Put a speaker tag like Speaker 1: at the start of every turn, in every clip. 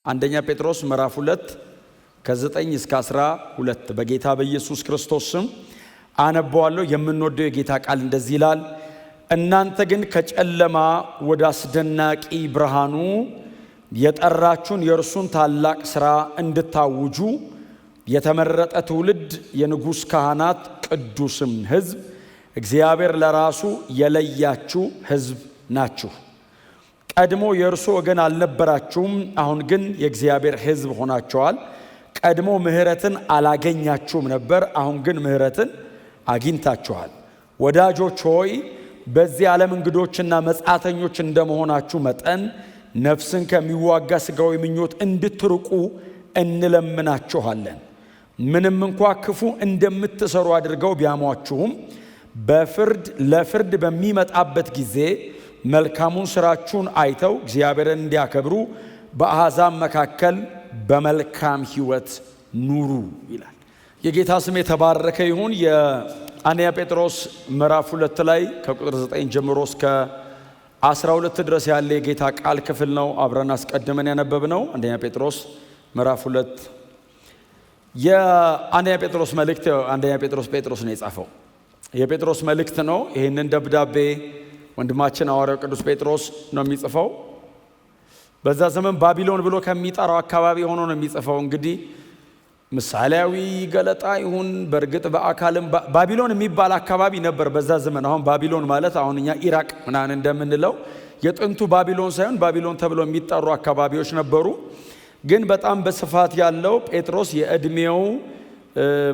Speaker 1: አንደኛ ጴጥሮስ ምዕራፍ 2 ከ9 እስከ 12 በጌታ በኢየሱስ ክርስቶስ ስም አነባዋለሁ። የምንወደው የጌታ ቃል እንደዚህ ይላል። እናንተ ግን ከጨለማ ወደ አስደናቂ ብርሃኑ የጠራችሁን የእርሱን ታላቅ ሥራ እንድታውጁ የተመረጠ ትውልድ፣ የንጉሥ ካህናት፣ ቅዱስም ሕዝብ፣ እግዚአብሔር ለራሱ የለያችሁ ሕዝብ ናችሁ። ቀድሞ የእርሱ ወገን አልነበራችሁም፣ አሁን ግን የእግዚአብሔር ሕዝብ ሆናችኋል። ቀድሞ ምሕረትን አላገኛችሁም ነበር፣ አሁን ግን ምሕረትን አግኝታችኋል። ወዳጆች ሆይ በዚህ ዓለም እንግዶችና መጻተኞች እንደመሆናችሁ መጠን ነፍስን ከሚዋጋ ሥጋዊ ምኞት እንድትርቁ እንለምናችኋለን። ምንም እንኳ ክፉ እንደምትሰሩ አድርገው ቢያሟችሁም ለፍርድ በሚመጣበት ጊዜ መልካሙን ሥራችሁን አይተው እግዚአብሔርን እንዲያከብሩ በአሕዛብ መካከል በመልካም ሕይወት ኑሩ ይላል። የጌታ ስም የተባረከ ይሁን። የአንደኛ ጴጥሮስ ምዕራፍ 2 ላይ ከቁጥር 9 ጀምሮ እስከ 12 ድረስ ያለ የጌታ ቃል ክፍል ነው። አብረን አስቀድመን ያነበብነው አንደኛ ጴጥሮስ ምዕራፍ 2። የአንደኛ ጴጥሮስ መልእክት አንደኛ ጴጥሮስ ነው የጻፈው። የጴጥሮስ መልእክት ነው። ይህንን ደብዳቤ ወንድማችን ሐዋርያው ቅዱስ ጴጥሮስ ነው የሚጽፈው። በዛ ዘመን ባቢሎን ብሎ ከሚጠራው አካባቢ ሆኖ ነው የሚጽፈው። እንግዲህ ምሳሌያዊ ገለጣ ይሁን በእርግጥ በአካልም ባቢሎን የሚባል አካባቢ ነበር በዛ ዘመን። አሁን ባቢሎን ማለት አሁን እኛ ኢራቅ ምናምን እንደምንለው የጥንቱ ባቢሎን ሳይሆን ባቢሎን ተብሎ የሚጠሩ አካባቢዎች ነበሩ። ግን በጣም በስፋት ያለው ጴጥሮስ የዕድሜው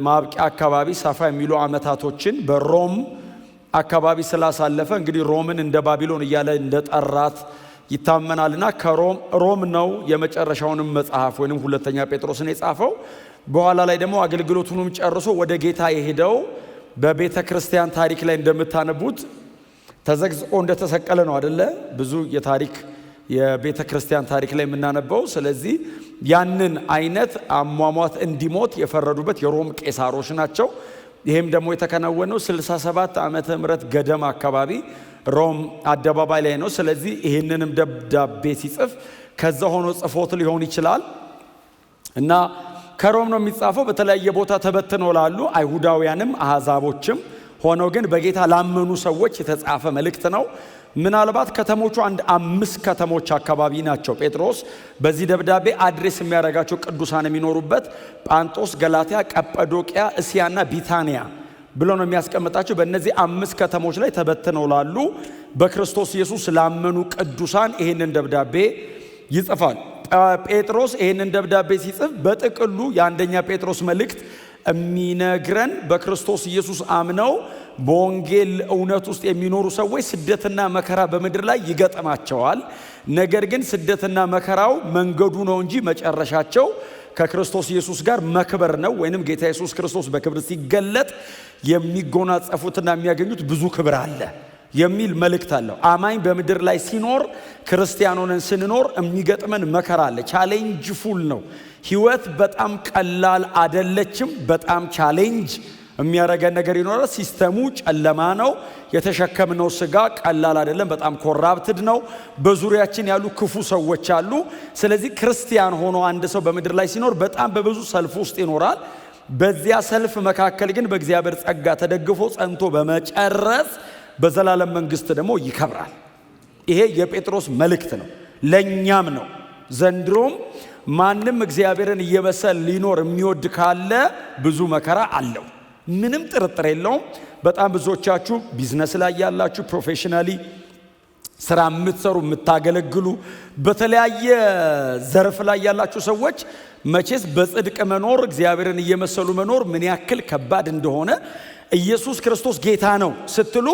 Speaker 1: ማብቂያ አካባቢ ሰፋ የሚሉ ዓመታቶችን በሮም አካባቢ ስላሳለፈ እንግዲህ ሮምን እንደ ባቢሎን እያለ እንደጠራት ይታመናልና ከሮም ነው የመጨረሻውንም መጽሐፍ ወይንም ሁለተኛ ጴጥሮስን የጻፈው። በኋላ ላይ ደግሞ አገልግሎቱንም ጨርሶ ወደ ጌታ የሄደው በቤተ ክርስቲያን ታሪክ ላይ እንደምታነቡት ተዘግዝቆ እንደተሰቀለ ነው አይደለ? ብዙ የቤተ ክርስቲያን ታሪክ ላይ የምናነበው። ስለዚህ ያንን አይነት አሟሟት እንዲሞት የፈረዱበት የሮም ቄሳሮች ናቸው። ይሄም ደግሞ የተከናወነው 67 ዓመተ ምህረት ገደማ አካባቢ ሮም አደባባይ ላይ ነው። ስለዚህ ይህንንም ደብዳቤ ሲጽፍ ከዛ ሆኖ ጽፎት ሊሆን ይችላል እና ከሮም ነው የሚጻፈው። በተለያየ ቦታ ተበትነው ላሉ አይሁዳውያንም አሕዛቦችም ሆነው ግን በጌታ ላመኑ ሰዎች የተጻፈ መልእክት ነው። ምናልባት ከተሞቹ 5 ከተሞች አካባቢ ናቸው ጴጥሮስ በዚህ ደብዳቤ አድሬስ የሚያደርጋቸው ቅዱሳን የሚኖሩበት ጳንጦስ፣ ገላትያ፣ ቀጰዶቅያ፣ እስያና ቢታንያ ብሎ ነው የሚያስቀምጣቸው። በእነዚህ 5 ከተሞች ላይ ተበትነው ላሉ በክርስቶስ ኢየሱስ ላመኑ ቅዱሳን ይህንን ደብዳቤ ይጽፋል። ጴጥሮስ ይህንን ደብዳቤ ሲጽፍ በጥቅሉ የአንደኛ ጴጥሮስ መልእክት የሚነግረን በክርስቶስ ኢየሱስ አምነው በወንጌል እውነት ውስጥ የሚኖሩ ሰዎች ስደትና መከራ በምድር ላይ ይገጥማቸዋል። ነገር ግን ስደትና መከራው መንገዱ ነው እንጂ መጨረሻቸው ከክርስቶስ ኢየሱስ ጋር መክበር ነው። ወይንም ጌታ ኢየሱስ ክርስቶስ በክብር ሲገለጥ የሚጎናጸፉትና የሚያገኙት ብዙ ክብር አለ የሚል መልእክት አለው። አማኝ በምድር ላይ ሲኖር ክርስቲያን ሆነን ስንኖር የሚገጥመን መከራ አለ። ቻሌንጅ ፉል ነው ህይወት። በጣም ቀላል አይደለችም። በጣም ቻሌንጅ የሚያረገን ነገር ይኖራል። ሲስተሙ ጨለማ ነው። የተሸከምነው ስጋ ቀላል አይደለም። በጣም ኮራፕትድ ነው። በዙሪያችን ያሉ ክፉ ሰዎች አሉ። ስለዚህ ክርስቲያን ሆኖ አንድ ሰው በምድር ላይ ሲኖር በጣም በብዙ ሰልፍ ውስጥ ይኖራል። በዚያ ሰልፍ መካከል ግን በእግዚአብሔር ጸጋ ተደግፎ ጸንቶ በመጨረስ በዘላለም መንግስት ደግሞ ይከብራል። ይሄ የጴጥሮስ መልእክት ነው፣ ለኛም ነው። ዘንድሮም ማንም እግዚአብሔርን እየመሰለ ሊኖር የሚወድ ካለ ብዙ መከራ አለው፣ ምንም ጥርጥር የለውም። በጣም ብዙዎቻችሁ ቢዝነስ ላይ ያላችሁ፣ ፕሮፌሽናሊ ስራ የምትሰሩ የምታገለግሉ፣ በተለያየ ዘርፍ ላይ ያላችሁ ሰዎች መቼስ በጽድቅ መኖር እግዚአብሔርን እየመሰሉ መኖር ምን ያክል ከባድ እንደሆነ ኢየሱስ ክርስቶስ ጌታ ነው ስትሉ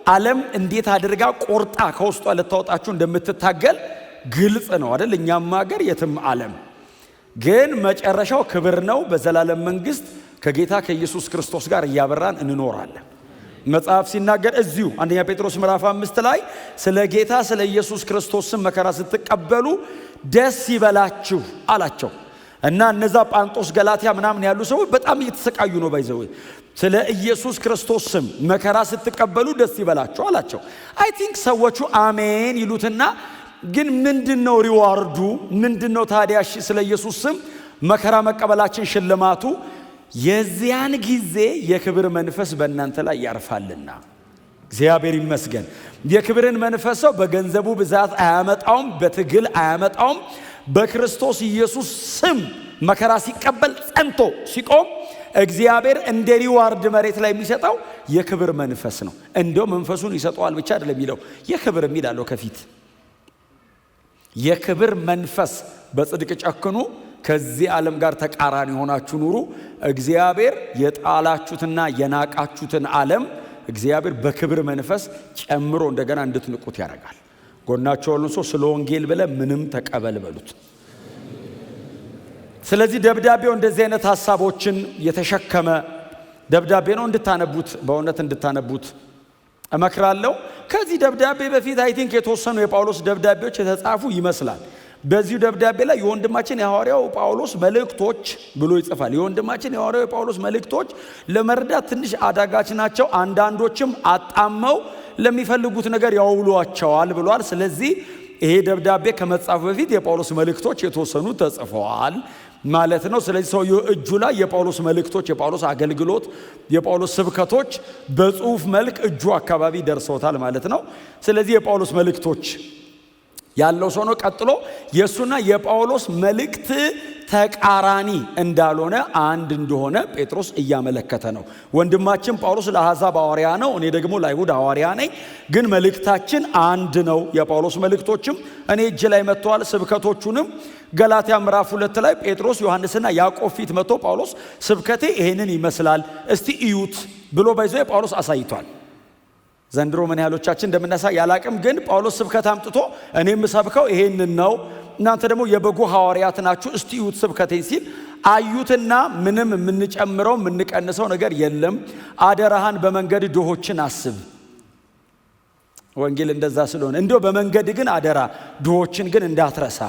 Speaker 1: ዓለም እንዴት አድርጋ ቆርጣ ከውስጧ ልታወጣችሁ እንደምትታገል ግልጽ ነው አይደል? እኛም ሀገር የትም ዓለም ግን መጨረሻው ክብር ነው። በዘላለም መንግስት ከጌታ ከኢየሱስ ክርስቶስ ጋር እያበራን እንኖራለን። መጽሐፍ ሲናገር እዚሁ አንደኛ ጴጥሮስ ምዕራፍ 5 ላይ ስለ ጌታ ስለ ኢየሱስ ክርስቶስ ስም መከራ ስትቀበሉ ደስ ይበላችሁ አላቸው። እና እነዛ ጳንጦስ፣ ገላትያ ምናምን ያሉ ሰዎች በጣም እየተሰቃዩ ነው። ባይዘው ስለ ኢየሱስ ክርስቶስ ስም መከራ ስትቀበሉ ደስ ይበላችሁ አላቸው። አይ ቲንክ ሰዎቹ አሜን ይሉትና ግን ምንድነው ሪዋርዱ? ምንድነው ታዲያ? እሺ ስለ ኢየሱስ ስም መከራ መቀበላችን ሽልማቱ የዚያን ጊዜ የክብር መንፈስ በእናንተ ላይ ያርፋልና። እግዚአብሔር ይመስገን። የክብርን መንፈስ ሰው በገንዘቡ ብዛት አያመጣውም፣ በትግል አያመጣውም። በክርስቶስ ኢየሱስ ስም መከራ ሲቀበል ጸንቶ ሲቆም እግዚአብሔር እንደ ሪዋርድ መሬት ላይ የሚሰጠው የክብር መንፈስ ነው። እንደው መንፈሱን ይሰጠዋል ብቻ አይደለም የሚለው የክብር የሚላለው ከፊት የክብር መንፈስ። በጽድቅ ጨክኑ፣ ከዚህ ዓለም ጋር ተቃራኒ ሆናችሁ ኑሩ። እግዚአብሔር የጣላችሁትና የናቃችሁትን ዓለም እግዚአብሔር በክብር መንፈስ ጨምሮ እንደገና እንድትንቁት ያደርጋል። ጎናችሁ ያለውን ሰው ስለ ወንጌል ብለህ ምንም ተቀበል በሉት። ስለዚህ ደብዳቤው እንደዚህ አይነት ሐሳቦችን የተሸከመ ደብዳቤ ነው። እንድታነቡት በእውነት እንድታነቡት እመክራለሁ። ከዚህ ደብዳቤ በፊት አይ ቲንክ የተወሰኑ የጳውሎስ ደብዳቤዎች የተጻፉ ይመስላል። በዚህ ደብዳቤ ላይ የወንድማችን የሐዋርያው ጳውሎስ መልእክቶች ብሎ ይጽፋል። የወንድማችን የሐዋርያው ጳውሎስ መልእክቶች ለመረዳት ትንሽ አዳጋች ናቸው። አንዳንዶችም አጣመው ለሚፈልጉት ነገር ያውሏቸዋል ብሏል። ስለዚህ ይሄ ደብዳቤ ከመጻፉ በፊት የጳውሎስ መልእክቶች የተወሰኑ ተጽፈዋል ማለት ነው። ስለዚህ ሰውየው እጁ ላይ የጳውሎስ መልእክቶች፣ የጳውሎስ አገልግሎት፣ የጳውሎስ ስብከቶች በጽሁፍ መልክ እጁ አካባቢ ደርሰውታል ማለት ነው። ስለዚህ የጳውሎስ መልእክቶች ያለው ሰው ነው። ቀጥሎ የሱና የጳውሎስ መልእክት ተቃራኒ እንዳልሆነ አንድ እንደሆነ ጴጥሮስ እያመለከተ ነው። ወንድማችን ጳውሎስ ለአሕዛብ ሐዋርያ ነው፣ እኔ ደግሞ ለአይሁድ ሐዋርያ ነኝ። ግን መልእክታችን አንድ ነው። የጳውሎስ መልእክቶችም እኔ እጅ ላይ መጥተዋል። ስብከቶቹንም ገላትያ ምዕራፍ 2 ላይ ጴጥሮስ ዮሐንስና ያዕቆብ ፊት መጥቶ ጳውሎስ ስብከቴ ይሄንን ይመስላል እስቲ እዩት ብሎ ባይዞ ጳውሎስ አሳይቷል። ዘንድሮ ምን ያህሎቻችን እንደምናሳይ ያላቅም፣ ግን ጳውሎስ ስብከት አምጥቶ እኔም ሰብከው ይሄንን ነው፣ እናንተ ደግሞ የበጎ ሐዋርያት ናችሁ እስቲ እዩት ስብከቴን ሲል አዩትና ምንም የምንጨምረው የምንቀንሰው ነገር የለም። አደራህን በመንገድ ድሆችን አስብ። ወንጌል እንደዛ ስለሆነ እንደው በመንገድ ግን አደራ ድሆችን ግን እንዳትረሳ።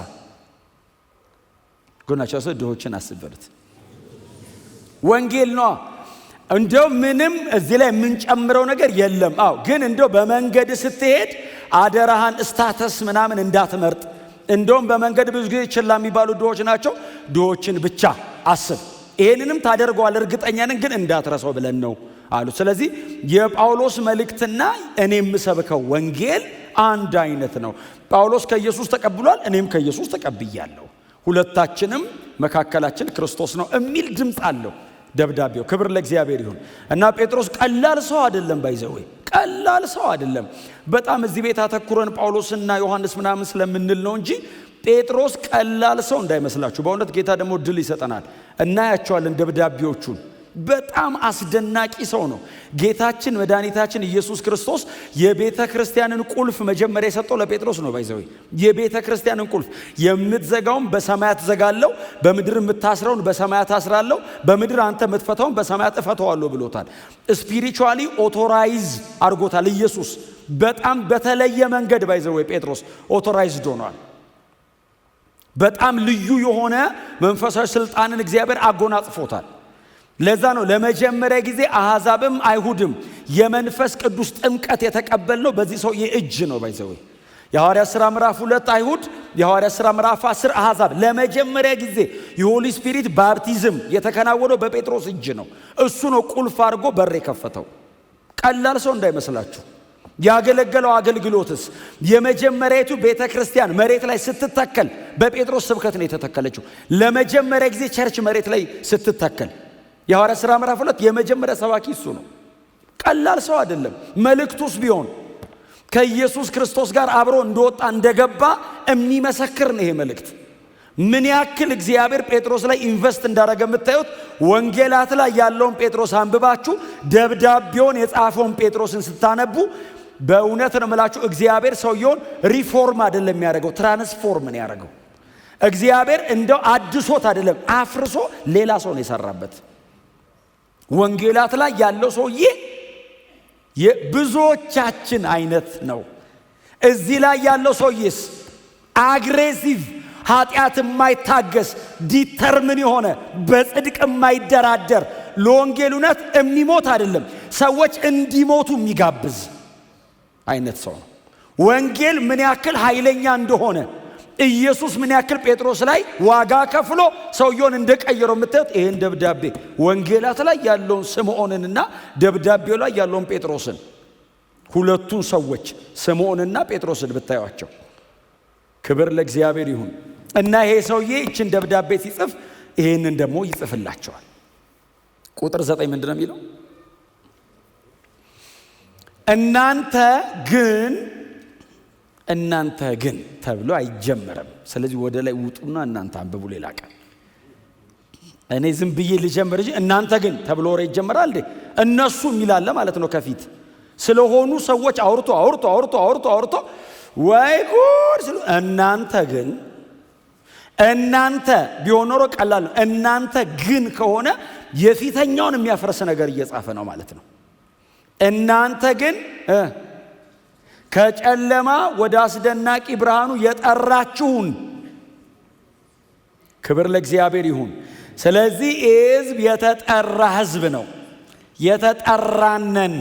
Speaker 1: ጎናቸው ሰው ድሆችን አስብበት። ወንጌል ነው። እንደው ምንም እዚህ ላይ የምንጨምረው ነገር የለም። አዎ ግን እንደው በመንገድ ስትሄድ አደራህን ስታተስ ምናምን እንዳትመርጥ። እንደውም በመንገድ ብዙ ጊዜ ችላ የሚባሉ ድሆች ናቸው። ድሆችን ብቻ አስብ። ይሄንንም ታደርገዋል እርግጠኛ ነን፣ ግን እንዳትረሳው ብለን ነው አሉ። ስለዚህ የጳውሎስ መልእክትና እኔ የምሰብከው ወንጌል አንድ አይነት ነው። ጳውሎስ ከኢየሱስ ተቀብሏል፣ እኔም ከኢየሱስ ተቀብያለሁ። ሁለታችንም መካከላችን ክርስቶስ ነው የሚል ድምፅ አለው ደብዳቤው። ክብር ለእግዚአብሔር ይሁን። እና ጴጥሮስ ቀላል ሰው አይደለም፣ ባይዘው ቀላል ሰው አይደለም። በጣም እዚህ ቤት አተኩረን ጳውሎስና ዮሐንስ ምናምን ስለምንል ነው እንጂ ጴጥሮስ ቀላል ሰው እንዳይመስላችሁ። በእውነት ጌታ ደግሞ ድል ይሰጠናል፣ እናያቸዋለን ደብዳቤዎቹን። በጣም አስደናቂ ሰው ነው። ጌታችን መድኃኒታችን ኢየሱስ ክርስቶስ የቤተ ክርስቲያንን ቁልፍ መጀመሪያ የሰጠው ለጴጥሮስ ነው። ባይዘው የቤተ ክርስቲያንን ቁልፍ የምትዘጋውን በሰማያት ዘጋለሁ፣ በምድር የምታስረውን በሰማያት አስራለሁ፣ በምድር አንተ የምትፈታውን በሰማያት እፈታዋለሁ ብሎታል። ስፒሪቹዋሊ ኦቶራይዝ አድርጎታል ኢየሱስ። በጣም በተለየ መንገድ ባይዘው ጴጥሮስ ኦቶራይዝድ ሆኗል። በጣም ልዩ የሆነ መንፈሳዊ ስልጣንን እግዚአብሔር አጎናጽፎታል። ለዛ ነው ለመጀመሪያ ጊዜ አሕዛብም አይሁድም የመንፈስ ቅዱስ ጥምቀት የተቀበልነው በዚህ ሰው የእጅ ነው። ባይዘው የሐዋርያት ሥራ ምዕራፍ 2 አይሁድ፣ የሐዋርያት ሥራ ምዕራፍ 10 አሕዛብ። ለመጀመሪያ ጊዜ የሆሊ ስፒሪት ባፕቲዝም የተከናወነው በጴጥሮስ እጅ ነው። እሱ ነው ቁልፍ አድርጎ በር የከፈተው። ቀላል ሰው እንዳይመስላችሁ። ያገለገለው አገልግሎትስ የመጀመሪያቱ ቤተ ክርስቲያን መሬት ላይ ስትተከል በጴጥሮስ ስብከት ነው የተተከለችው። ለመጀመሪያ ጊዜ ቸርች መሬት ላይ ስትተከል የሐዋርያት ሥራ ምዕራፍ 2 የመጀመሪያ ሰባኪ እሱ ነው። ቀላል ሰው አይደለም። መልእክቱስ ቢሆን ከኢየሱስ ክርስቶስ ጋር አብሮ እንደወጣ እንደገባ የሚመሰክር ነው። ይሄ መልእክት ምን ያክል እግዚአብሔር ጴጥሮስ ላይ ኢንቨስት እንዳደረገ የምታዩት ወንጌላት ላይ ያለውን ጴጥሮስ አንብባችሁ ደብዳቤውን የጻፈውን ጴጥሮስን ስታነቡ በእውነት ነው የምላችሁ እግዚአብሔር ሰውየውን ሪፎርም አይደለም የሚያደርገው፣ ትራንስፎርም ነው ያደረገው። እግዚአብሔር እንደው አድሶት አይደለም አፍርሶ ሌላ ሰው ነው የሰራበት። ወንጌላት ላይ ያለው ሰውዬ የብዙዎቻችን አይነት ነው። እዚህ ላይ ያለው ሰውዬስ አግሬሲቭ፣ ኃጢአት የማይታገስ ዲተርምን የሆነ በጽድቅ የማይደራደር ለወንጌል እውነት የሚሞት አይደለም፣ ሰዎች እንዲሞቱ የሚጋብዝ አይነት ሰው ነው። ወንጌል ምን ያክል ኃይለኛ እንደሆነ ኢየሱስ ምን ያክል ጴጥሮስ ላይ ዋጋ ከፍሎ ሰውየውን እንደቀየረው የምታዩት ይሄን ደብዳቤ ወንጌላት ላይ ያለውን ስምዖንንና ደብዳቤው ላይ ያለውን ጴጥሮስን ሁለቱን ሰዎች ስምዖንና ጴጥሮስን ብታዩአቸው ክብር ለእግዚአብሔር ይሁን። እና ይሄ ሰውዬ እችን ደብዳቤ ሲጽፍ ይሄንን ደግሞ ይጽፍላቸዋል። ቁጥር 9 ምንድነው የሚለው? እናንተ ግን ተብሎ አይጀመርም። ስለዚህ ወደ ላይ ውጡና እናንተ አንብቡ። ሌላ ቃል እኔ ዝም ብዬ ልጀምር እንጂ እናንተ ግን ተብሎ ወሬ ይጀምራል እንዴ? እነሱ የሚላለ ማለት ነው። ከፊት ስለሆኑ ሰዎች አውርቶ ወይ ጉድ ስለ እናንተ ቢሆን ኖሮ ቀላል ነው። እናንተ ግን ከሆነ የፊተኛውን የሚያፈርስ ነገር እየጻፈ ነው ማለት ነው። እናንተ ግን ከጨለማ ወደ አስደናቂ ብርሃኑ የጠራችሁን ክብር ለእግዚአብሔር ይሁን። ስለዚህ ሕዝብ የተጠራ ሕዝብ ነው። የተጠራነን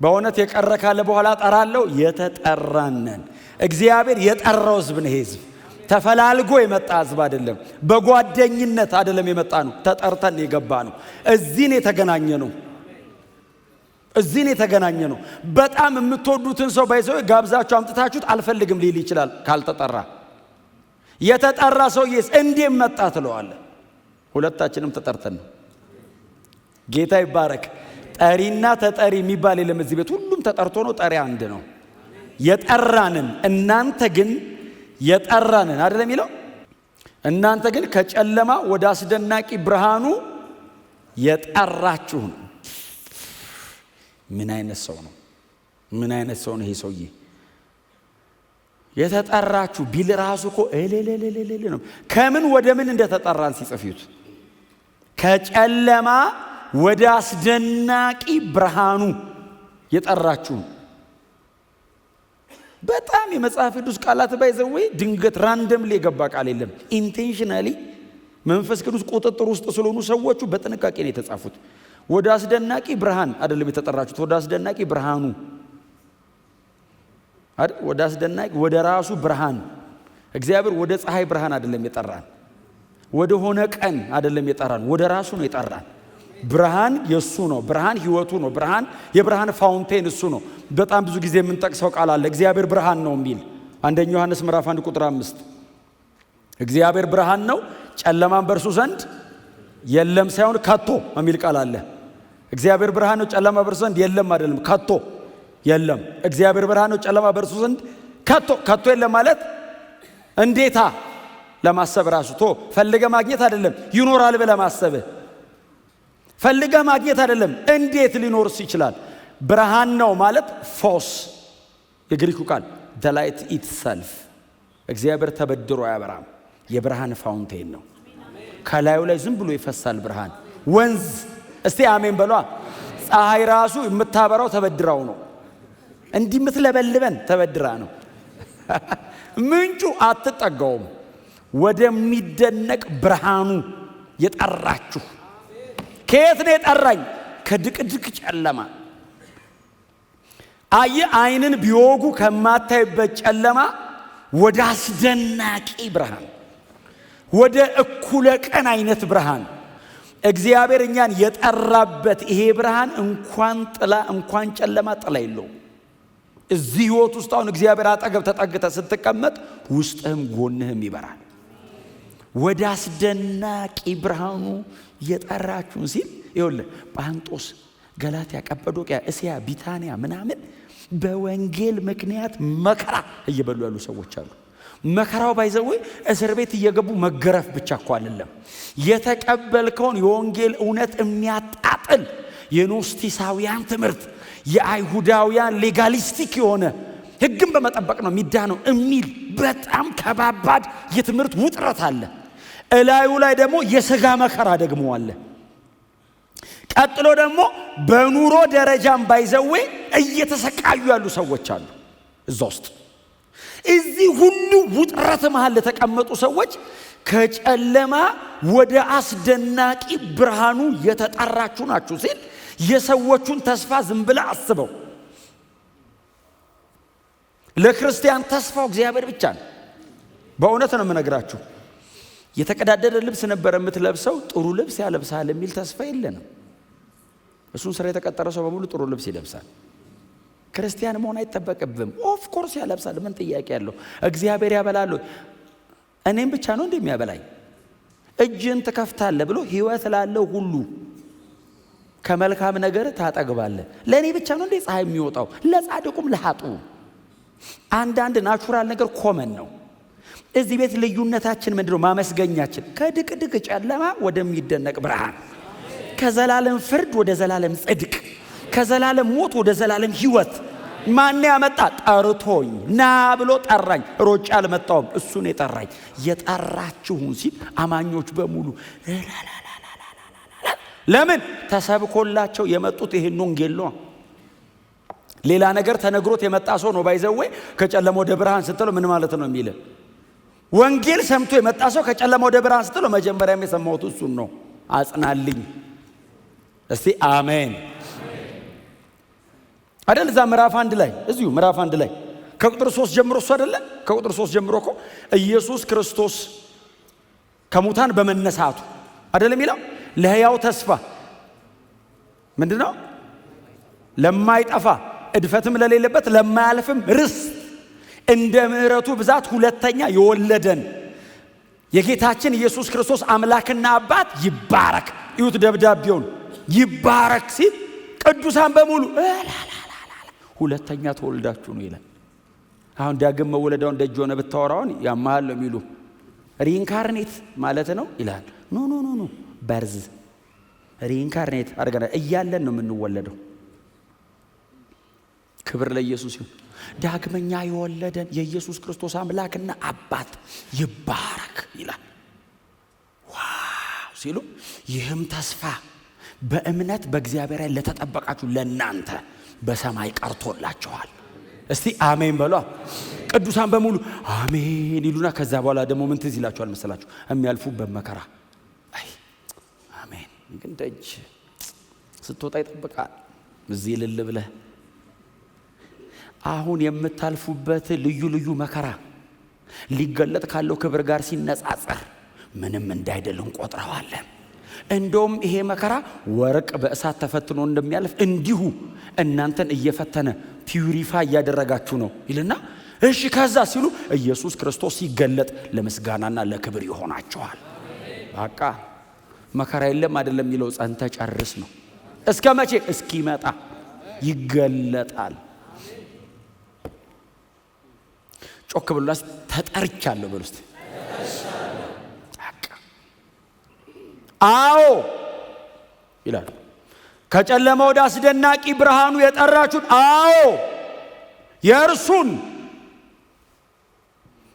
Speaker 1: በእውነት የቀረ ካለ በኋላ ጠራለሁ። የተጠራነን እግዚአብሔር የጠራው ሕዝብ ነው። ሕዝብ ተፈላልጎ የመጣ ሕዝብ አይደለም። በጓደኝነት አይደለም የመጣ ነው። ተጠርተን የገባ ነው። እዚህ ነው የተገናኘ ነው። በጣም የምትወዱትን ሰው ባይዘው ጋብዛችሁ አምጥታችሁት አልፈልግም ሊል ይችላል ካልተጠራ። የተጠራ ሰውዬስ እንዴት መጣ ትለዋለ? ሁለታችንም ተጠርተን ነው። ጌታ ይባረክ። ጠሪና ተጠሪ የሚባል የለም እዚህ ቤት። ሁሉም ተጠርቶ ነው። ጠሪ አንድ ነው። የጠራንን እናንተ ግን የጠራንን አይደለም የሚለው። እናንተ ግን ከጨለማ ወደ አስደናቂ ብርሃኑ የጠራችሁን። ምን አይነት ሰው ነው? ምን አይነት ሰው ነው ይሄ ሰውዬ? የተጠራችሁ ቢል ራሱ እኮ እልልልልል ነው። ከምን ወደ ምን እንደተጠራን ሲጽፉት ከጨለማ ወደ አስደናቂ ብርሃኑ የጠራችሁ። በጣም የመጽሐፍ ቅዱስ ቃላት ባይዘው ድንገት ራንደምሊ የገባ ቃል የለም። ኢንቴንሽናሊ መንፈስ ቅዱስ ቁጥጥር ውስጥ ስለሆኑ ሰዎቹ በጥንቃቄ ነው የተጻፉት። ወደ አስደናቂ ብርሃን አይደለም የተጠራችሁት፣ ወደ አስደናቂ ብርሃኑ አይደል? ወደ አስደናቂ ወደ ራሱ ብርሃን። እግዚአብሔር ወደ ፀሐይ ብርሃን አይደለም የጠራን፣ ወደ ሆነ ቀን አይደለም የጠራን፣ ወደ ራሱ ነው የጠራን። ብርሃን የሱ ነው። ብርሃን ህይወቱ ነው። ብርሃን የብርሃን ፋውንቴን እሱ ነው። በጣም ብዙ ጊዜ የምንጠቅሰው ቃል አለ እግዚአብሔር ብርሃን ነው የሚል። አንደኛ ዮሐንስ ምዕራፍ 1 ቁጥር 5 እግዚአብሔር ብርሃን ነው ጨለማን በእርሱ ዘንድ የለም ሳይሆን ከቶ የሚል ቃል አለ። እግዚአብሔር ብርሃን ነው ጨለማ በእርሱ ዘንድ የለም አይደለም፣ ከቶ የለም። እግዚአብሔር ብርሃን ነው ጨለማ በእርሱ ዘንድ ከቶ የለም ማለት እንዴታ ለማሰብ ራሱ ፈልገ ማግኘት አይደለም። ይኖራል ብለ ማሰብ ፈልገ ማግኘት አይደለም። እንዴት ሊኖርስ ይችላል? ብርሃን ነው ማለት ፎስ የግሪኩ ቃል the light itself። እግዚአብሔር ተበድሮ አያበራም። የብርሃን ፋውንቴን ነው። ከላዩ ላይ ዝም ብሎ ይፈሳል ብርሃን ወንዝ። እስቲ አሜን በሏ። ፀሐይ ራሱ የምታበራው ተበድራው ነው። እንዲህ የምትለበልበን ተበድራ ነው። ምንጩ አትጠጋውም። ወደሚደነቅ ብርሃኑ የጠራችሁ። ከየት ነው የጠራኝ? ከድቅድቅ ጨለማ። አይንን ቢወጉ ከማታይበት ጨለማ ወደ አስደናቂ ብርሃን፣ ወደ እኩለ ቀን አይነት ብርሃን እግዚአብሔር እኛን የጠራበት ይሄ ብርሃን እንኳን ጨለማ ጥላ የለው። እዚህ ህይወት ውስጥ አሁን እግዚአብሔር አጠገብ ተጠግተ ስትቀመጥ ውስጥህም ጎንህም ይበራል። ወደ አስደናቂ ብርሃኑ የጠራችሁን ሲል ይኸውልህ ጳንጦስ፣ ገላትያ፣ ቀጰዶቅያ፣ እስያ፣ ቢታንያ ምናምን በወንጌል ምክንያት መከራ እየበሉ ያሉ ሰዎች አሉ። መከራው ባይዘው እስር ቤት እየገቡ መገረፍ ብቻ እኮ አይደለም። የተቀበልከውን የወንጌል እውነት የሚያጣጥል የኖስቲሳውያን ትምህርት፣ የአይሁዳውያን ሌጋሊስቲክ የሆነ ህግን በመጠበቅ ነው የሚዳነው የሚል በጣም ከባባድ የትምህርት ውጥረት አለ። እላዩ ላይ ደግሞ የሥጋ መከራ ደግሞ አለ። ቀጥሎ ደግሞ በኑሮ ደረጃም ባይዘው እየተሰቃዩ ያሉ ሰዎች አሉ እዛ ውስጥ። እዚህ ሁሉ ውጥረት መሃል ለተቀመጡ ሰዎች ከጨለማ ወደ አስደናቂ ብርሃኑ የተጠራችሁ ናችሁ ሲል የሰዎቹን ተስፋ ዝም ብለህ አስበው። ለክርስቲያን ተስፋው እግዚአብሔር ብቻ ነው። በእውነት ነው የምነግራችሁ። የተቀዳደደ ልብስ ነበር የምትለብሰው፣ ጥሩ ልብስ ያለብሳል የሚል ተስፋ የለንም። እሱን ስራ የተቀጠረ ሰው በሙሉ ጥሩ ልብስ ይለብሳል። ክርስቲያን መሆን አይጠበቅብም። ኦፍ ኮርስ ያለብሳል። ምን ጥያቄ ያለው? እግዚአብሔር ያበላል። እኔም ብቻ ነው እንደሚያበላኝ? እጅን ትከፍታለህ ብሎ ሕይወት ላለው ሁሉ ከመልካም ነገር ታጠግባለህ። ለእኔ ብቻ ነው እንዴ ፀሐይ የሚወጣው? ለጻድቁም ለኃጡ። አንዳንድ ናቹራል ነገር ኮመን ነው። እዚህ ቤት ልዩነታችን ምንድነው? ማመስገኛችን ከድቅድቅ ጨለማ ወደሚደነቅ ብርሃን፣ ከዘላለም ፍርድ ወደ ዘላለም ጽድቅ፣ ከዘላለም ሞት ወደ ዘላለም ሕይወት። ማን ያመጣ? ጠርቶኝ ና ብሎ ጠራኝ። ሮጬ አልመጣሁም፣ እሱን የጠራኝ። የጠራችሁን ሲል አማኞች በሙሉ ለምን ተሰብኮላቸው የመጡት ይሄን ወንጌል ነው። ሌላ ነገር ተነግሮት የመጣ ሰው ነው ባይዘዌ ከጨለማ ወደ ብርሃን ስትለው ምን ማለት ነው የሚል ወንጌል ሰምቶ የመጣ ሰው ከጨለማ ወደ ብርሃን ስትለው መጀመሪያም የሰማሁት እሱን ነው። አጽናልኝ እስቲ አሜን አይደል? እዛ ምዕራፍ 1 ላይ እዚሁ ምዕራፍ 1 ላይ ከቁጥር 3 ጀምሮ እሱ አይደለ? ከቁጥር 3 ጀምሮ እኮ ኢየሱስ ክርስቶስ ከሙታን በመነሳቱ አይደለም የሚለው ለሕያው ተስፋ ምንድነው? ለማይጠፋ እድፈትም ለሌለበት ለማያልፍም ርስት እንደ ምሕረቱ ብዛት ሁለተኛ የወለደን የጌታችን ኢየሱስ ክርስቶስ አምላክና አባት ይባረክ። ይሁት ደብዳቤውን ይባረክ ሲል ቅዱሳን በሙሉ ሁለተኛ ተወልዳችሁ ነው ይላል። አሁን ዳግም መወለዳውን ደጅ ሆነ ብታወራውን ያማል ነው የሚሉ ሪኢንካርኔት ማለት ነው ይላል። ኖ በርዝ ሪኢንካርኔት አድርገና እያለን ነው የምንወለደው። ክብር ለኢየሱስ ይሁን። ዳግመኛ የወለደን የኢየሱስ ክርስቶስ አምላክና አባት ይባረክ ይላል። ዋው ሲሉ ይህም ተስፋ በእምነት በእግዚአብሔር ላይ ለተጠበቃችሁ ለእናንተ በሰማይ ቀርቶላችኋል። እስቲ አሜን በሏ። ቅዱሳን በሙሉ አሜን ይሉና ከዛ በኋላ ደግሞ ምን ትዝ ይላችኋል መሰላችሁ? የሚያልፉበት መከራ። አይ አሜን ግን ደጅ ስትወጣ ይጠብቃል። እዚህ ልል ብለህ አሁን የምታልፉበት ልዩ ልዩ መከራ ሊገለጥ ካለው ክብር ጋር ሲነጻጸር ምንም እንዳይደል እንቆጥረዋለን። እንደውም ይሄ መከራ ወርቅ በእሳት ተፈትኖ እንደሚያልፍ እንዲሁ እናንተን እየፈተነ ፒዩሪፋይ እያደረጋችሁ ነው ይልና እሺ ከዛ ሲሉ ኢየሱስ ክርስቶስ ሲገለጥ ለምስጋናና ለክብር ይሆናቸዋል። በቃ መከራ የለም አይደለም የሚለው ጸንተ ጨርስ ነው። እስከ መቼ? እስኪመጣ ይገለጣል። ጮክ ብሉና ተጠርቻለሁ በሉ እስቲ። አዎ ይላል። ከጨለማ ወደ አስደናቂ ብርሃኑ የጠራችሁን፣ አዎ የእርሱን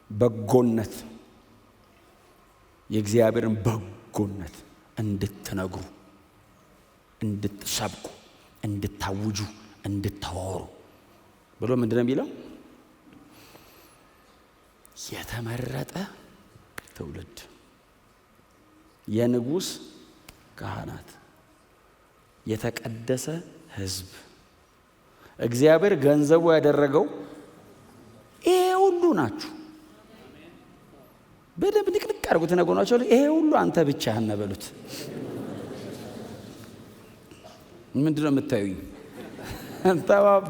Speaker 1: በጎነት የእግዚአብሔርን በጎነት እንድትነግሩ፣ እንድትሰብኩ፣ እንድታውጁ፣ እንድታወሩ ብሎ ምንድነው የሚለው? የተመረጠ ትውልድ፣ የንጉሥ ካህናት፣ የተቀደሰ ሕዝብ። እግዚአብሔር ገንዘቡ ያደረገው ይሄ ሁሉ ናችሁ። በደንብ ንቅንቅ አድርጉት ነገሯቸው። ይሄ ሁሉ አንተ ብቻህን ነህ በሉት። ምንድነው የምታዩኝ?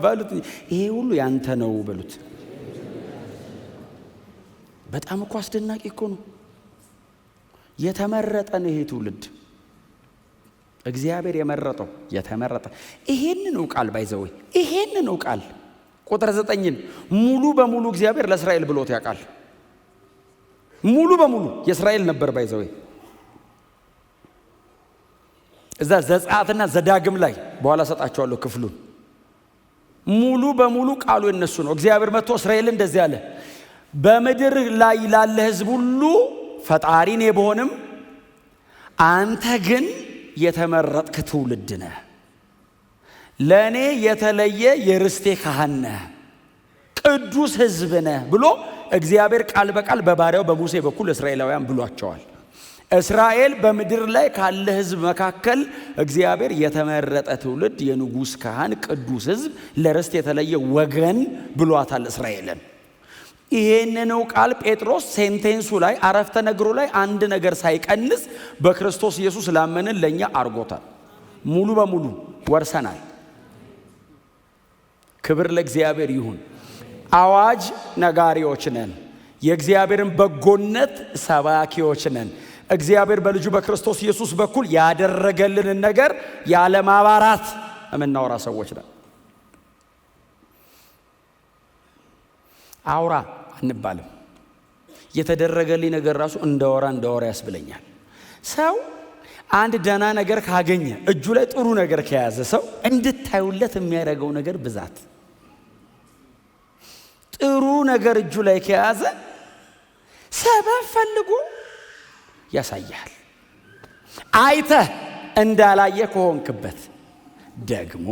Speaker 1: በሉት ይሄ ሁሉ ያንተ ነው በሉት። በጣም እኮ አስደናቂ እኮ ነው። የተመረጠ ነው ይሄ ትውልድ፣ እግዚአብሔር የመረጠው የተመረጠ። ይሄንን ቃል ባይዘው ይሄንን ቃል ቁጥር 9ን ሙሉ በሙሉ እግዚአብሔር ለእስራኤል ብሎት ያውቃል። ሙሉ በሙሉ የእስራኤል ነበር ባይዘው። እዛ ዘጸአትና ዘዳግም ላይ በኋላ ሰጣቸዋለሁ ክፍሉን። ሙሉ በሙሉ ቃሉ የነሱ ነው። እግዚአብሔር መጥቶ እስራኤል እንደዚህ አለ፣ በምድር ላይ ላለ ሕዝብ ሁሉ ፈጣሪ እኔ ብሆንም አንተ ግን የተመረጥክ ትውልድ ነህ፣ ለእኔ የተለየ የርስቴ ካህን ነህ፣ ቅዱስ ሕዝብ ነህ ብሎ እግዚአብሔር ቃል በቃል በባሪያው በሙሴ በኩል እስራኤላውያን ብሏቸዋል። እስራኤል በምድር ላይ ካለ ሕዝብ መካከል እግዚአብሔር የተመረጠ ትውልድ፣ የንጉሥ ካህን፣ ቅዱስ ሕዝብ፣ ለርስት የተለየ ወገን ብሏታል እስራኤልን። ይሄንን ቃል ጴጥሮስ ሴንቴንሱ ላይ አረፍተ ነገሩ ላይ አንድ ነገር ሳይቀንስ በክርስቶስ ኢየሱስ ላመንን ለኛ አርጎታል። ሙሉ በሙሉ ወርሰናል። ክብር ለእግዚአብሔር ይሁን። አዋጅ ነጋሪዎች ነን። የእግዚአብሔርን በጎነት ሰባኪዎች ነን። እግዚአብሔር በልጁ በክርስቶስ ኢየሱስ በኩል ያደረገልንን ነገር ያለማባራት የምናወራ ሰዎች ነን። አውራ አንባልም። የተደረገልኝ ነገር ራሱ እንደወራ ያስብለኛል። ሰው አንድ ደህና ነገር ካገኘ፣ እጁ ላይ ጥሩ ነገር ከያዘ ሰው እንድታዩለት የሚያደርገው ነገር ብዛት። ጥሩ ነገር እጁ ላይ ከያዘ ሰበብ ፈልጎ ያሳያል። አይተህ እንዳላየ ከሆንክበት ደግሞ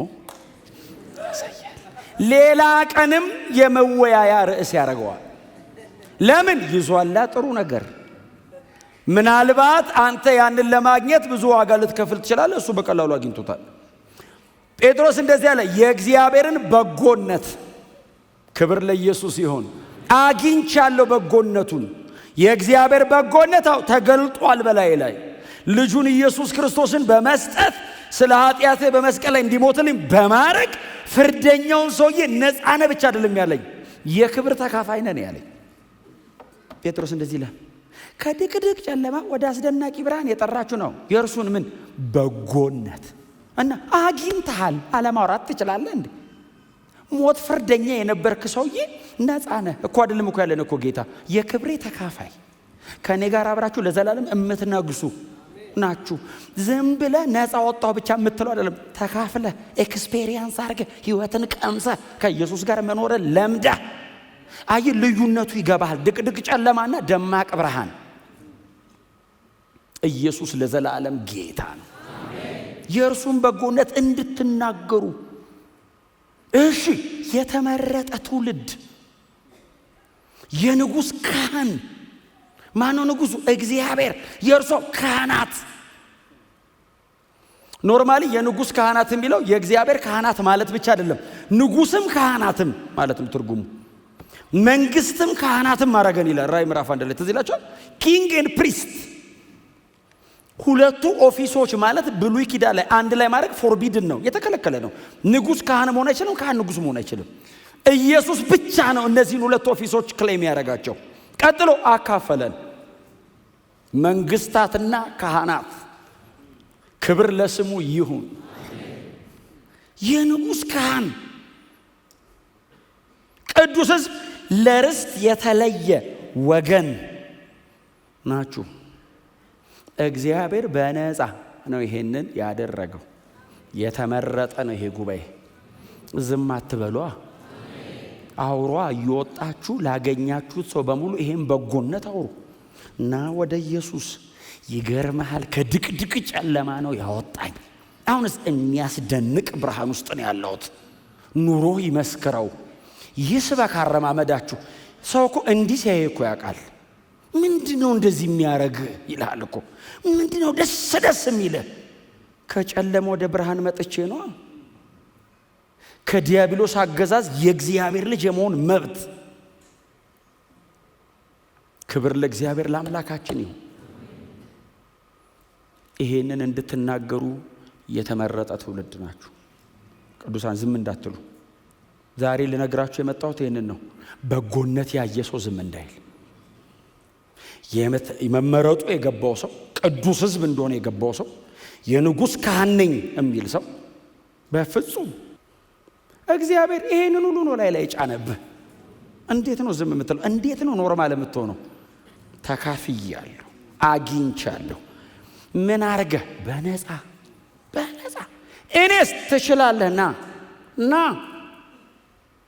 Speaker 1: ያሳያል። ሌላ ቀንም የመወያያ ርዕስ ያደርገዋል። ለምን? ይዟላ ጥሩ ነገር። ምናልባት አንተ ያንን ለማግኘት ብዙ ዋጋ ልትከፍል ትችላለህ። እሱ በቀላሉ አግኝቶታል። ጴጥሮስ እንደዚህ አለ፣ የእግዚአብሔርን በጎነት፣ ክብር ለኢየሱስ ይሁን፣ አግኝቻለሁ በጎነቱን። የእግዚአብሔር በጎነት ተገልጧል በላይ ላይ ልጁን ኢየሱስ ክርስቶስን በመስጠት ስለ ኃጢአቴ በመስቀል ላይ እንዲሞትልኝ በማድረግ ፍርደኛውን ሰውዬ ነፃ ነህ ብቻ አይደለም ያለኝ፣ የክብር ተካፋይ ነን ያለኝ። ጴጥሮስ እንደዚህ ይላል፣ ከድቅድቅ ጨለማ ወደ አስደናቂ ብርሃን የጠራችሁ ነው የእርሱን ምን በጎነት እና አግኝተሃል። አለማውራት ትችላለህ እንዴ? ሞት ፍርደኛ የነበርክ ሰውዬ ነፃ ነህ እኮ። አይደለም እኮ ያለን እኮ ጌታ የክብሬ ተካፋይ፣ ከኔ ጋር አብራችሁ ለዘላለም እምትነግሱ ናችሁ። ዝም ብለህ ነፃ ወጣሁ ብቻ የምትለው አይደለም። ተካፍለህ ኤክስፔሪየንስ አድርገህ ህይወትን ቀምሰህ ከኢየሱስ ጋር መኖር ለምደህ አይ ልዩነቱ ይገባሃል። ድቅድቅ ጨለማና ደማቅ ብርሃን። ኢየሱስ ለዘላለም ጌታ ነው። የእርሱን በጎነት እንድትናገሩ። እሺ፣ የተመረጠ ትውልድ፣ የንጉሥ ካህን። ማነው ንጉሡ? እግዚአብሔር። የእርሱ ካህናት። ኖርማሊ የንጉሥ ካህናት የሚለው የእግዚአብሔር ካህናት ማለት ብቻ አይደለም፣ ንጉሥም ካህናትም ማለትም ትርጉሙ መንግስትም ካህናትም ማረገን ይላል ራዕይ ምዕራፍ 1 ላይ ትዝ ይላችኋል። ኪንግ ኤንድ ፕሪስት ሁለቱ ኦፊሶች ማለት ብሉይ ኪዳን ላይ አንድ ላይ ማድረግ ፎርቢድን ነው፣ የተከለከለ ነው። ንጉሥ ካህን መሆን አይችልም፣ ካህን ንጉሥ መሆን አይችልም። ኢየሱስ ብቻ ነው እነዚህን ሁለት ኦፊሶች ክሌም ያደረጋቸው። ቀጥሎ አካፈለን፣ መንግስታትና ካህናት። ክብር ለስሙ ይሁን። የንጉሥ ካህን፣ ቅዱስ ሕዝብ፣ ለርስት የተለየ ወገን ናችሁ። እግዚአብሔር በነፃ ነው ይሄንን ያደረገው። የተመረጠ ነው ይሄ ጉባኤ። ዝም አትበሏ፣ አውሯ። እየወጣችሁ ላገኛችሁት ሰው በሙሉ ይሄን በጎነት አውሩ እና ወደ ኢየሱስ። ይገርምሃል፣ ከድቅድቅ ጨለማ ነው ያወጣኝ። አሁንስ የሚያስደንቅ ብርሃን ውስጥ ነው ያለሁት። ኑሮ ይመስክረው። ይስበክ አረማመዳችሁ። ሰው እኮ እንዲህ ሲያይ እኮ ያውቃል። ምንድነው እንደዚህ የሚያረግ ይላል እኮ። ምንድነው ደስ የሚልህ? ከጨለማ ወደ ብርሃን መጥቼ ነው። ከዲያብሎስ አገዛዝ የእግዚአብሔር ልጅ የመሆን መብት። ክብር ለእግዚአብሔር ለአምላካችን ይሁን። ይሄንን እንድትናገሩ የተመረጠ ትውልድ ናችሁ። ቅዱሳን ዝም እንዳትሉ። ዛሬ ልነግራችሁ የመጣሁት ይሄንን ነው። በጎነት ያየ ሰው ዝም እንዳይል። መመረጡ የገባው ሰው፣ ቅዱስ ሕዝብ እንደሆነ የገባው ሰው፣ የንጉሥ ካህን ነኝ የሚል ሰው በፍጹም እግዚአብሔር ይሄንን ሁሉ ነው ላይ ጫነብህ። እንዴት ነው ዝም የምትለው? እንዴት ነው ኖርማል የምትሆነው? ተካፍያለሁ፣ አግኝቻለሁ። ምን አርገህ? በነፃ እኔስ ትችላለህ። ና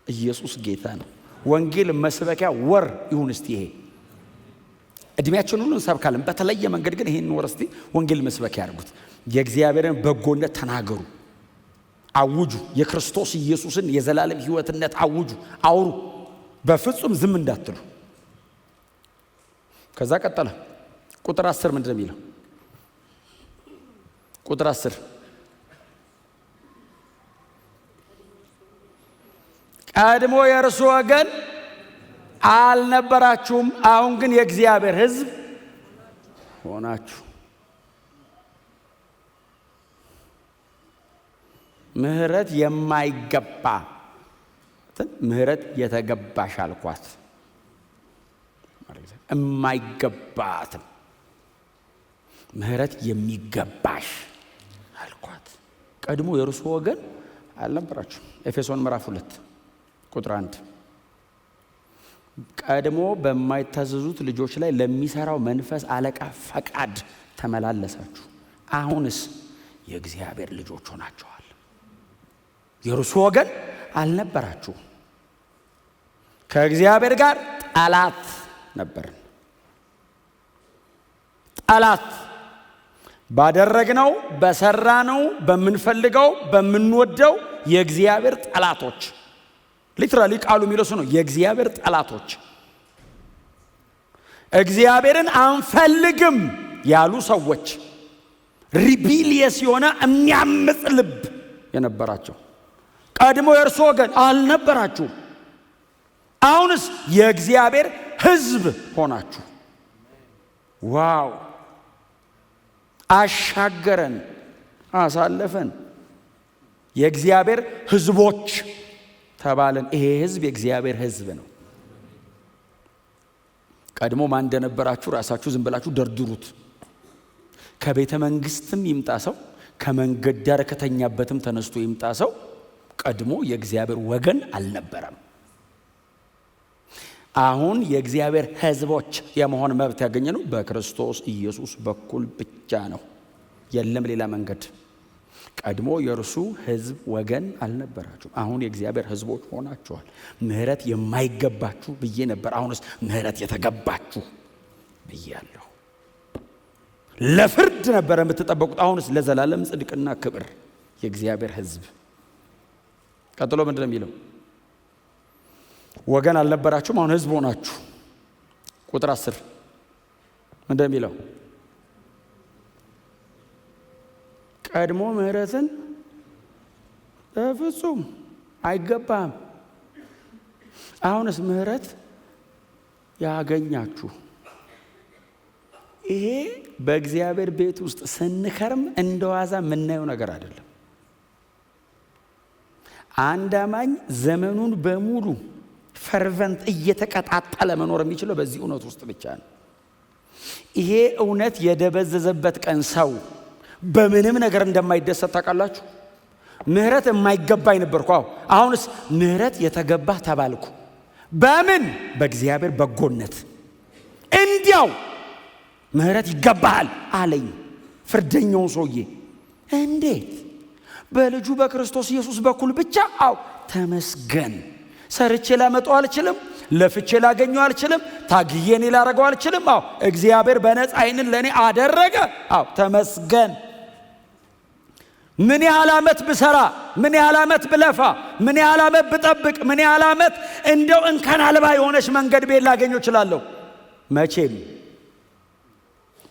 Speaker 1: ኢየሱስ ጌታ ነው። ወንጌል መስበኪያ ወር ይሁን እስቲ። ይሄ እድሜያችን ሁሉ እንሰብካለን። በተለየ መንገድ ግን ይሄን ወር እስቲ ወንጌል መስበኪያ አድርጉት። የእግዚአብሔርን በጎነት ተናገሩ፣ አውጁ። የክርስቶስ ኢየሱስን የዘላለም ሕይወትነት አውጁ፣ አውሩ። በፍጹም ዝም እንዳትሉ። ከዛ ቀጠለ ቁጥር 10 ምንድነው የሚለው? ቁጥር 10 ቀድሞ የእርሱ ወገን አልነበራችሁም፣ አሁን ግን የእግዚአብሔር ሕዝብ ሆናችሁ። ምህረት የማይገባ ምህረት የተገባሽ አልኳት። የማይገባትም ምህረት የሚገባሽ አልኳት። ቀድሞ የእርሱ ወገን አልነበራችሁም። ኤፌሶን ምዕራፍ 2 ቁጥር 1 ቀድሞ በማይታዘዙት ልጆች ላይ ለሚሰራው መንፈስ አለቃ ፈቃድ ተመላለሳችሁ፣ አሁንስ የእግዚአብሔር ልጆች ሆናችኋል። የእርሱ ወገን አልነበራችሁም፣ ከእግዚአብሔር ጋር ጠላት ነበርን። ጠላት ባደረግነው በሰራነው በምንፈልገው በምንወደው የእግዚአብሔር ጠላቶች። ሊትራሊ ቃሉ የሚለው ነው፣ የእግዚአብሔር ጠላቶች። እግዚአብሔርን አንፈልግም ያሉ ሰዎች፣ ሪቢሊየስ የሆነ የሚያምጽ ልብ የነበራቸው ቀድሞ የእርሱ ወገን አልነበራችሁም፣ አሁንስ የእግዚአብሔር ሕዝብ ሆናችሁ። ዋው! አሻገረን፣ አሳለፈን፣ የእግዚአብሔር ሕዝቦች ተባለን። ይሄ ሕዝብ የእግዚአብሔር ሕዝብ ነው። ቀድሞ ማን እንደነበራችሁ ራሳችሁ ዝም ብላችሁ ደርድሩት። ከቤተ መንግስትም ይምጣ ሰው፣ ከመንገድ ዳር ከተኛበትም ተነስቶ ይምጣ ሰው ቀድሞ የእግዚአብሔር ወገን አልነበረም። አሁን የእግዚአብሔር ሕዝቦች የመሆን መብት ያገኘነው በክርስቶስ ኢየሱስ በኩል ብቻ ነው። የለም ሌላ መንገድ። ቀድሞ የእርሱ ሕዝብ ወገን አልነበራችሁም፣ አሁን የእግዚአብሔር ሕዝቦች ሆናችኋል። ምህረት የማይገባችሁ ብዬ ነበር፣ አሁንስ ምህረት የተገባችሁ ብያለሁ። ለፍርድ ነበር የምትጠበቁት፣ አሁንስ ለዘላለም ጽድቅና ክብር የእግዚአብሔር ሕዝብ። ቀጥሎ ምንድነው የሚለው? ወገን አልነበራችሁም፣ አሁን ሕዝብ ሆናችሁ። ቁጥር 10 ምንድነው የሚለው? ቀድሞ ምህረትን በፍጹም አይገባም፣ አሁንስ ምህረት ያገኛችሁ። ይሄ በእግዚአብሔር ቤት ውስጥ ስንከርም እንደዋዛ የምናየው ነገር አይደለም። አንድ አማኝ ዘመኑን በሙሉ ፈርቨንት እየተቀጣጠለ መኖር የሚችለው በዚህ እውነት ውስጥ ብቻ ነው። ይሄ እውነት የደበዘዘበት ቀን ሰው በምንም ነገር እንደማይደሰት ታውቃላችሁ። ምህረት የማይገባኝ ነበርኩ፣ አሁንስ ምህረት የተገባ ተባልኩ። በምን? በእግዚአብሔር በጎነት። እንዲያው ምህረት ይገባሃል አለኝ ፍርደኛው ሰውዬ። እንዴት? በልጁ በክርስቶስ ኢየሱስ በኩል ብቻ። ተመስገን። ሰርቼ ላመጣው አልችልም፣ ለፍቼ ላገኘው አልችልም፣ ታግዬ እኔ ላረገው አልችልም። እግዚአብሔር በነፃ ይህንን ለእኔ አደረገ። ተመስገን። ምን ያህል ዓመት ብሰራ፣ ምን ያህል ዓመት ብለፋ፣ ምን ያህል ዓመት ብጠብቅ፣ ምን ያህል ዓመት እንደው እንከን አልባ የሆነች መንገድ ቤት ላገኘው እችላለሁ? መቼም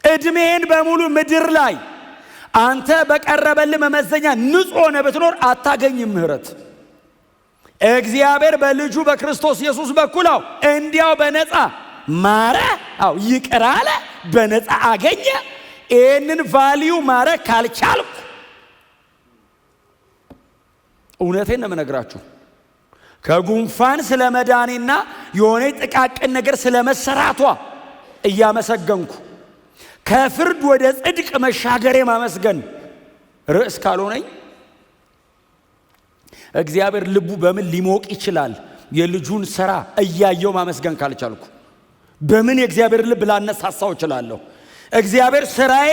Speaker 1: እድሜን በሙሉ ምድር ላይ አንተ በቀረበልህ መመዘኛ ንጹሕ ሆነ ብትኖር አታገኝም ምህረት። እግዚአብሔር በልጁ በክርስቶስ ኢየሱስ በኩል እንዲያው በነፃ ማረ፣ ይቅር አለ፣ በነፃ አገኘ። ይህንን ቫልዩ ማረ ካልቻልኩ እውነቴን ነው የምነግራችሁ፣ ከጉንፋን ስለ መዳኔና የሆነ ጥቃቅን ነገር ስለ መሰራቷ እያመሰገንኩ ከፍርድ ወደ ጽድቅ መሻገሬ ማመስገን ርዕስ ካልሆነኝ እግዚአብሔር ልቡ በምን ሊሞቅ ይችላል? የልጁን ሥራ እያየው ማመስገን ካልቻልኩ በምን የእግዚአብሔር ልብ ላነሳሳው እችላለሁ? እግዚአብሔር ሥራዬ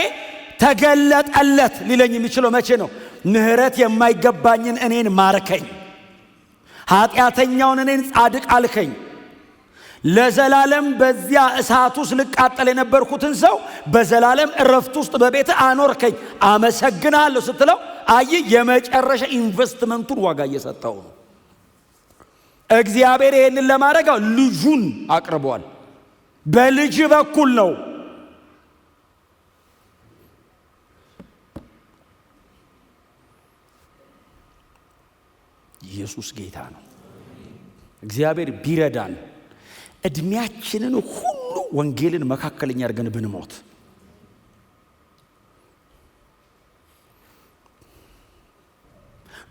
Speaker 1: ተገለጠለት ሊለኝ የሚችለው መቼ ነው? ምህረት የማይገባኝን እኔን ማርከኝ፣ ኃጢአተኛውን እኔን ጻድቅ አልከኝ፣ ለዘላለም በዚያ እሳት ውስጥ ልቃጠል የነበርኩትን ሰው በዘላለም እረፍት ውስጥ በቤት አኖርከኝ፣ አመሰግናለሁ ስትለው የመጨረሻ ኢንቨስትመንቱን ዋጋ እየሰጠው ነው። እግዚአብሔር ይህንን ለማድረግ ልጁን አቅርቧል። በልጅ በኩል ነው ኢየሱስ ጌታ ነው። እግዚአብሔር ቢረዳን እድሜያችንን ሁሉ ወንጌልን መካከለኛ አድርገን ብንሞት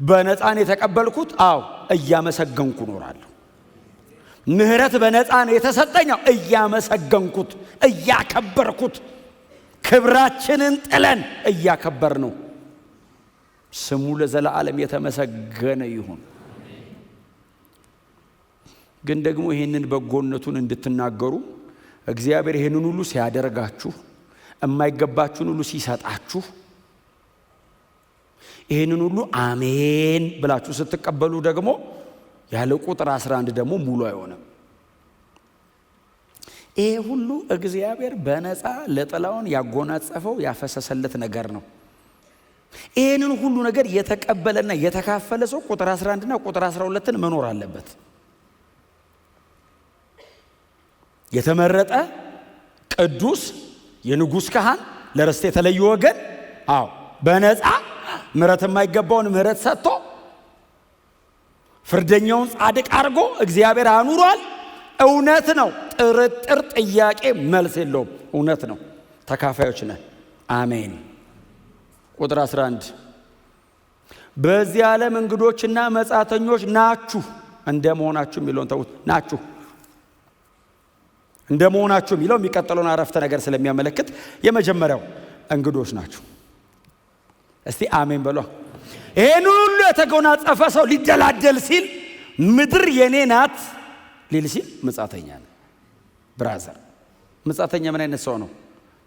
Speaker 1: በነፃን የተቀበልኩት እያመሰገንኩ ኖራለሁ። ምህረት በነፃን የተሰጠኛው እያመሰገንኩት እያከበርኩት ክብራችንን ጥለን እያከበር ነው። ስሙ ለዘላለም የተመሰገነ ይሁን። ግን ደግሞ ይሄንን በጎነቱን እንድትናገሩ እግዚአብሔር ይሄንን ሁሉ ሲያደርጋችሁ የማይገባችሁን ሁሉ ሲሰጣችሁ ይሄንን ሁሉ አሜን ብላችሁ ስትቀበሉ ደግሞ ያለ ቁጥር 11 ደግሞ ሙሉ አይሆንም። ይሄ ሁሉ እግዚአብሔር በነፃ ለጥላውን ያጎናጸፈው ያፈሰሰለት ነገር ነው። ይሄንን ሁሉ ነገር የተቀበለና የተካፈለ ሰው ቁጥር 11 እና ቁጥር 12ን መኖር አለበት። የተመረጠ ቅዱስ የንጉሥ ካህን ለርስት የተለየ ወገን በነፃ ምህረት የማይገባውን ምህረት ሰጥቶ ፍርደኛውን ጻድቅ አድርጎ እግዚአብሔር አኑሯል። እውነት ነው። ጥርጥር፣ ጥያቄ መልስ የለውም። እውነት ነው። ተካፋዮች ነን። አሜን። ቁጥር 11 በዚህ ዓለም እንግዶችና መጻተኞች ናችሁ። እንደመሆናችሁ የሚለውን ተውት። ናችሁ እንደመሆናችሁ የሚለው የሚቀጥለውን አረፍተ ነገር ስለሚያመለክት የመጀመሪያው እንግዶች ናችሁ። እስቲ አሜን በሏ። ይሄን ሁሉ የተጎናጸፈ ሰው ሊደላደል ሲል ምድር የኔ ናት ሊል ሲል መጻተኛ ነው። ብራዘር መጻተኛ ምን አይነት ሰው ነው?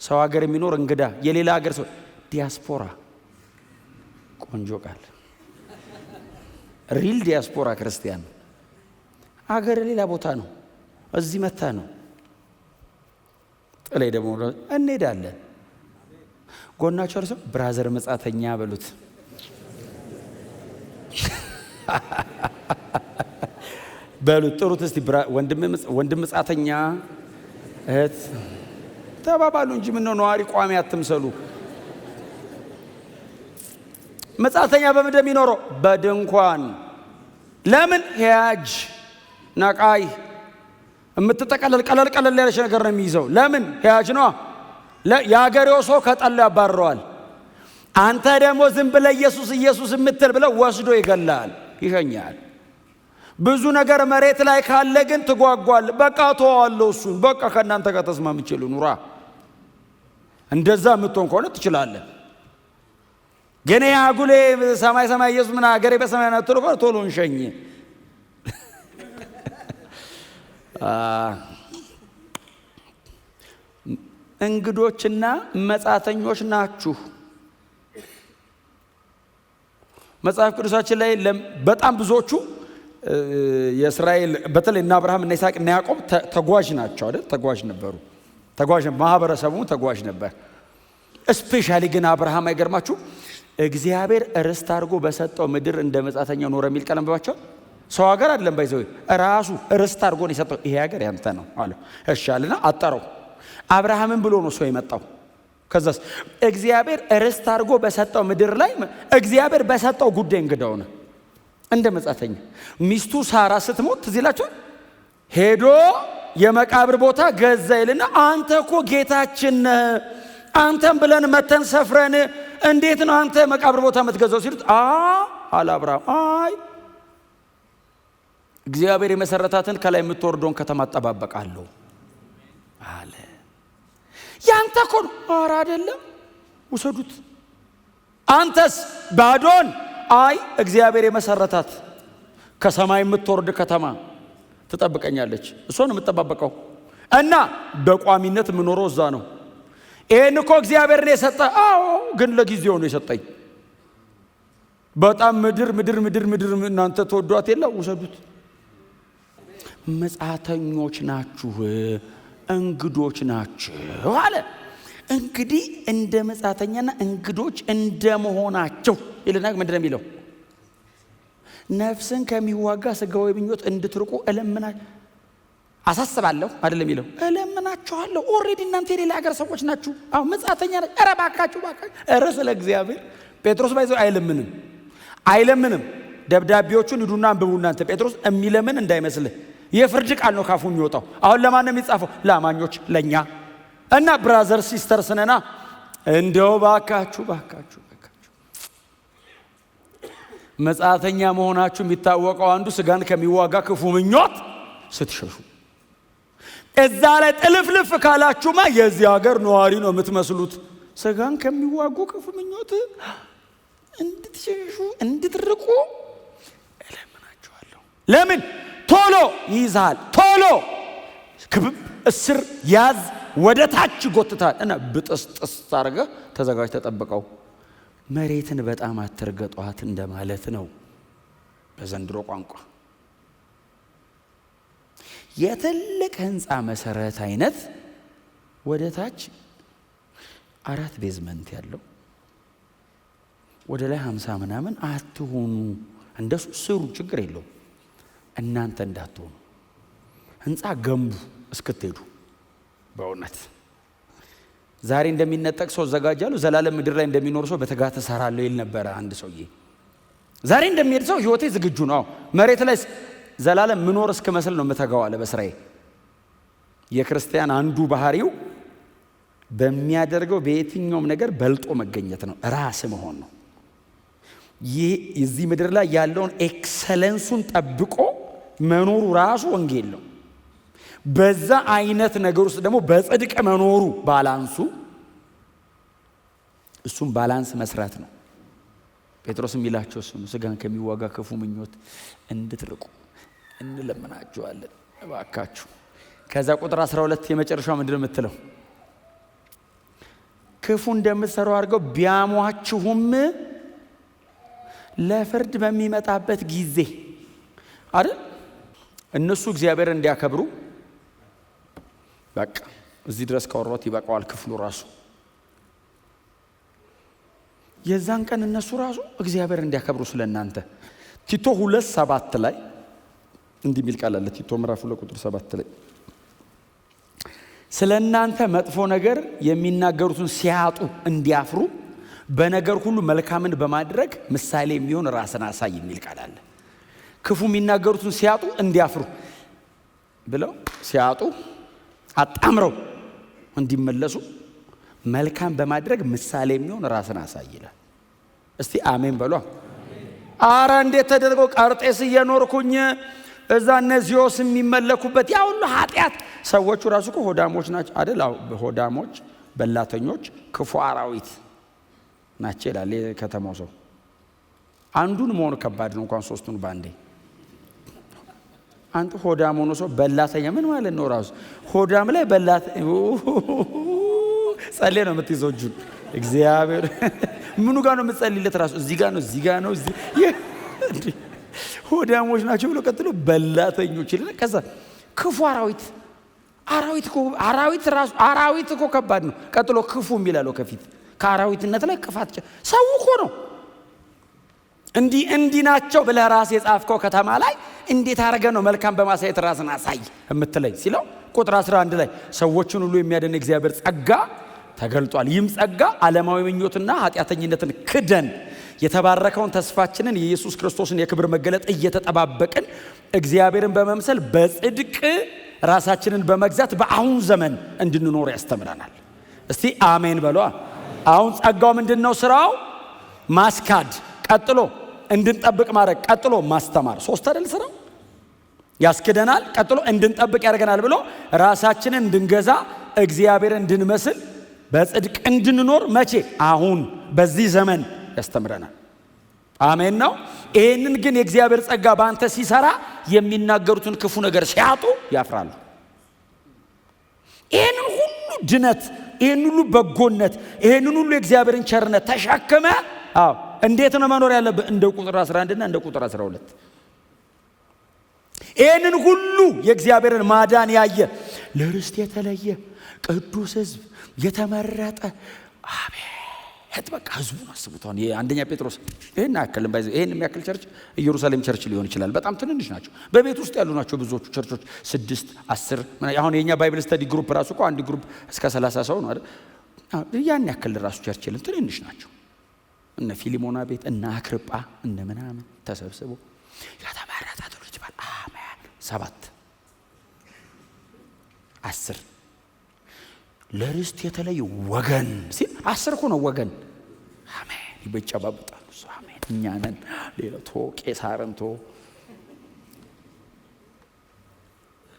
Speaker 1: ሰው ሀገር የሚኖር እንግዳ፣ የሌላ ሀገር ሰው፣ ዲያስፖራ። ቆንጆ ቃል። ሪል ዲያስፖራ ክርስቲያን ሀገር ሌላ ቦታ ነው፣ እዚህ መታ ነው። ጥላይ ደግሞ እንሄዳለን። ጎናቸው እርሱ ብራዘር መጻተኛ በሉት። በሉት ጥሩት እስቲ ወንድም መጻተኛ እህት ተባባሉ እንጂ ምን ነው ነዋሪ ቋሚ አትምሰሉ። መጻተኛ በምንድን የሚኖረው? በድንኳን። ለምን? ሄያጅ ነቃይ የምትጠቀለል ቀለል ያለች ነገር ነው የሚይዘው። ለምን? ሄያጅ ነው። የአገሬው ሰው ከጠላ ያባረዋል። አንተ ደግሞ ዝም ብለህ ኢየሱስ የምትል ብለው ወስዶ ይገላል፣ ይሸኛል። ብዙ ነገር መሬት ላይ ካለ ግን ትጓጓል። በቃ ተዋለው እሱን በቃ ከእናንተ ጋር ተስማምቼ ልኑራ። እንደዛ የምትሆን ከሆነ ትችላለህ። ግን ያጉሌ ሰማይ ኢየሱስ ምን አገሬ በሰማይ ነው ትሉ ከሆነ ቶሎ እንሸኝ። እንግዶችና መጻተኞች ናችሁ። መጽሐፍ ቅዱሳችን ላይ በጣም ብዙዎቹ የእስራኤል በተለይ እና አብርሃም እና ይስሐቅ እና ያዕቆብ ተጓዥ ናቸው አይደል? ተጓዥ ነበሩ። ማህበረሰቡ ተጓዥ ነበር። ስፔሻሊ ግን አብርሃም አይገርማችሁ እግዚአብሔር ርስት አድርጎ በሰጠው ምድር እንደ መጻተኛ ኖረ የሚል ቃል አንብባችኋል? ሰው ሀገር አይደለም ባይዘው ራሱ ርስት አድርጎ ነው የሰጠው። ይሄ ሀገር ያንተ ነው አለ። እሺ አለና አጠረው። አብርሃምን ብሎ ነው ሰው የመጣው። ከዛስ እግዚአብሔር ርስት አድርጎ በሰጠው ምድር ላይ እግዚአብሔር በሰጠው ጉዳይ እንግዳው ነው እንደ መጻተኛ። ሚስቱ ሳራ ስትሞት ትዝ ይላችኋል? ሄዶ የመቃብር ቦታ ገዛ ይልና አንተ እኮ ጌታችን አንተም ብለን መተን ሰፍረን እንዴት ነው አንተ መቃብር ቦታ የምትገዛው ሲሉት አለ አብርሃም አይ እግዚአብሔር የመሰረታትን ከላይ የምትወርደውን ከተማ አጠባበቃለሁ አለ። ያንተ እኮ ነው። ኧረ አይደለም ውሰዱት። አንተስ ባዶን አይ እግዚአብሔር የመሰረታት ከሰማይ የምትወርድ ከተማ ትጠብቀኛለች፣ እሷን የምትጠባበቀው እና በቋሚነት የምኖረው እዛ ነው። ይሄን እኮ እግዚአብሔር ነው የሰጠ። ግን ለጊዜው ነው የሰጠኝ። በጣም ምድር እናንተ ተወዷት የለ ውሰዱት። መጻተኞች ናችሁ፣ እንግዶች ናችሁ አለ። እንግዲህ እንደ መጻተኛና እንግዶች እንደመሆናቸው ይልና ምንድነው የሚለው? ነፍስን ከሚዋጋ ስጋዊ ምኞት እንድትርቁ አሳስባለሁ አይደለም የሚለው? እለምናችኋለሁ። ኦሬዲ እናንተ የሌላ ሀገር ሰዎች ናችሁ። አሁን መጻተኛ ነች። ኧረ ባካችሁ። ኧረ ስለ እግዚአብሔር ጴጥሮስ ባይዘው አይለምንም። ደብዳቤዎቹን ሂዱና አንብቡ እናንተ። ጴጥሮስ የሚለምን እንዳይመስልህ የፍርድ ቃል ነው ካፉ የሚወጣው። አሁን ለማን ነው የሚጻፈው? ለአማኞች፣ ለኛ እና ብራዘር ሲስተርስ ነና። እንደው ባካችሁ መጻተኛ መሆናችሁ የሚታወቀው አንዱ ስጋን ከሚዋጋ ክፉ ምኞት ስትሸሹ። እዛ ላይ ጥልፍልፍ ካላችሁማ የዚህ ሀገር ነዋሪ ነው የምትመስሉት። ስጋን ከሚዋጉ ክፉ ምኞት እንድትሸሹ እንድትርቁ እለምናችኋለሁ። ለምን? ቶሎ ይይዛል። ቶሎ ክብብ እስር ያዝ ወደ ታች ጎትታል እና ብጥስጥስ አድርገህ ተዘጋጅ ተጠብቀው። መሬትን በጣም አትርገጧት እንደማለት ነው በዘንድሮ ቋንቋ። የትልቅ ህንፃ መሰረት አይነት ወደ ታች 4 ቤዝመንት ያለው ወደ ላይ 50 ምናምን አትሆኑ። እንደሱ ስሩ፣ ችግር የለውም። እናንተ እንዳትሆኑ ህንፃ ገንቡ እስክትሄዱ። በእውነት ዛሬ እንደሚነጠቅ ሰው ዘጋጃሉ፣ ዘላለም ምድር ላይ እንደሚኖር ሰው በትጋት እሰራለሁ ይል ነበረ አንድ ሰውዬ። ዛሬ እንደሚሄድ ሰው ህይወቴ ዝግጁ ነው፣ መሬት ላይ ዘላለም ምኖር እስክመስል ነው የምተጋው አለ በስራዬ። የክርስቲያን አንዱ ባህሪው በሚያደርገው በየትኛውም ነገር በልጦ መገኘት ነው፣ ራስ መሆን ነው። ይህ እዚህ ምድር ላይ ያለውን ኤክሰለንሱን ጠብቆ መኖሩ ራሱ ወንጌል ነው። በዛ አይነት ነገር ውስጥ ደግሞ በጽድቅ መኖሩ ባላንሱ፣ እሱም ባላንስ መስራት ነው። ጴጥሮስ የሚላቸው እሱ ነው። ስጋን ከሚዋጋ ክፉ ምኞት እንድትርቁ እንለምናችኋለን እባካችሁ። ከዛ ቁጥር 12 የመጨረሻው ምንድነው የምትለው? ክፉ እንደምትሰሩ አድርገው ቢያሟችሁም ለፍርድ በሚመጣበት ጊዜ አይደል እነሱ እግዚአብሔር እንዲያከብሩ። በቃ እዚህ ድረስ ካወራሁት ይበቃዋል ክፍሉ ራሱ። የዛን ቀን እነሱ ራሱ እግዚአብሔር እንዲያከብሩ ስለናንተ ቲቶ 2:7 ላይ እንዲህ የሚል ቃል አለ። ቲቶ ምዕራፍ 2 ቁጥር 7 ላይ ስለናንተ መጥፎ ነገር የሚናገሩትን ሲያጡ እንዲያፍሩ በነገር ሁሉ መልካምን በማድረግ ምሳሌ የሚሆን ራስን አሳይ የሚል ቃል አለ። ክፉ የሚናገሩትን ሲያጡ እንዲያፍሩ ብለው ሲያጡ አጣምረው እንዲመለሱ መልካም በማድረግ ምሳሌ የሚሆን ራስን አሳይ ይላል። እስቲ አሜን በሏ። አረ እንዴት ተደርገው ቀርጤስ እየኖርኩኝ እዛ እነዚዮስ የሚመለኩበት ያ ሁሉ ኃጢአት። ሰዎቹ ራሱ እኮ ሆዳሞች ናቸው አይደል? ሆዳሞች፣ በላተኞች፣ ክፉ አራዊት ናቸው ይላል የከተማው ሰው። አንዱን መሆኑ ከባድ ነው እንኳን ሶስቱን ባንዴ። አንተ ሆዳም ሆኖ ሰው በላተኛ ምን ማለት ነው? ራሱ ሆዳም ላይ በላት ጸልይ ነው የምትይዘው እጁን። እግዚአብሔር ምኑ ጋር ነው የምትጸልይለት? ራሱ እዚህ ጋር ነው፣ እዚህ ጋር ነው፣ እዚህ ሆዳሞች ናቸው ብሎ ቀጥሎ በላተኞች ይላል። ከዛ ክፉ አራዊት ራሱ አራዊት እኮ ከባድ ነው። ቀጥሎ ክፉ የሚላለው ከፊት ከአራዊትነት ላይ ክፋት ሰው እኮ ነው። እንዲህ ናቸው ብለህ ራስ የጻፍከው ከተማ ላይ እንዴት አድርገህ ነው መልካም በማሳየት ራስን አሳይ የምትለኝ ሲለው ቁጥር 11 ላይ ሰዎችን ሁሉ የሚያድን እግዚአብሔር ጸጋ ተገልጧል። ይህም ጸጋ ዓለማዊ ምኞትና ኃጢአተኝነትን ክደን የተባረከውን ተስፋችንን የኢየሱስ ክርስቶስን የክብር መገለጥ እየተጠባበቅን እግዚአብሔርን በመምሰል በጽድቅ ራሳችንን በመግዛት በአሁን ዘመን እንድንኖር ያስተምረናል። እስቲ አሜን በሏ። አሁን ጸጋው ምንድነው ስራው? ማስካድ፣ ቀጥሎ እንድንጠብቅ ማድረግ፣ ቀጥሎ ማስተማር። 3 አይደል ስራው? ያስክደናል፣ ቀጥሎ እንድንጠብቅ ያደርገናል ብሎ ራሳችንን እንድንገዛ እግዚአብሔርን እንድንመስል በጽድቅ እንድንኖር መቼ? አሁን በዚህ ዘመን ያስተምረናል። አሜን ነው። ይህንን ግን የእግዚአብሔር ጸጋ በአንተ ሲሰራ የሚናገሩትን ክፉ ነገር ሲያጡ ያፍራሉ። ይህንን ሁሉ ድነት፣ ይህን ሁሉ በጎነት፣ ይህንን ሁሉ የእግዚአብሔርን ቸርነት ተሸክመ እንዴት ነው መኖር ያለብህ? እንደ ቁጥር 11 እና እንደ ቁጥር 12 ይህንን ሁሉ የእግዚአብሔርን ማዳን ያየ ለርስት የተለየ ቅዱስ ሕዝብ የተመረጠ አቤት በቃ ሕዝቡን አስቡት። አሁን የአንደኛ ጴጥሮስ ይህን ያክል ባይዘ ይህን የሚያክል ቸርች ኢየሩሳሌም ቸርች ሊሆን ይችላል። በጣም ትንንሽ ናቸው። በቤት ውስጥ ያሉ ናቸው ብዙዎቹ ቸርቾች 6 10 አሁን የኛ ባይብል ስተዲ ግሩፕ ራሱ እኮ አንድ ግሩፕ እስከ 30 ሰው ነው አይደል? ያን ያክል ራሱ ቸርች የለም። ትንንሽ ናቸው። እነ ፊሊሞና ቤት እነ አክርጳ እነ ምናምን ተሰብስበው ከተመረጠ ትውልድ ባል አሜን 7 10 ለርስት የተለየ ወገን ሲል 10 ነው ወገን አሜን ይበጫባበጣሉ አሜን እኛ ነን ሌላው ቄሳርንቶ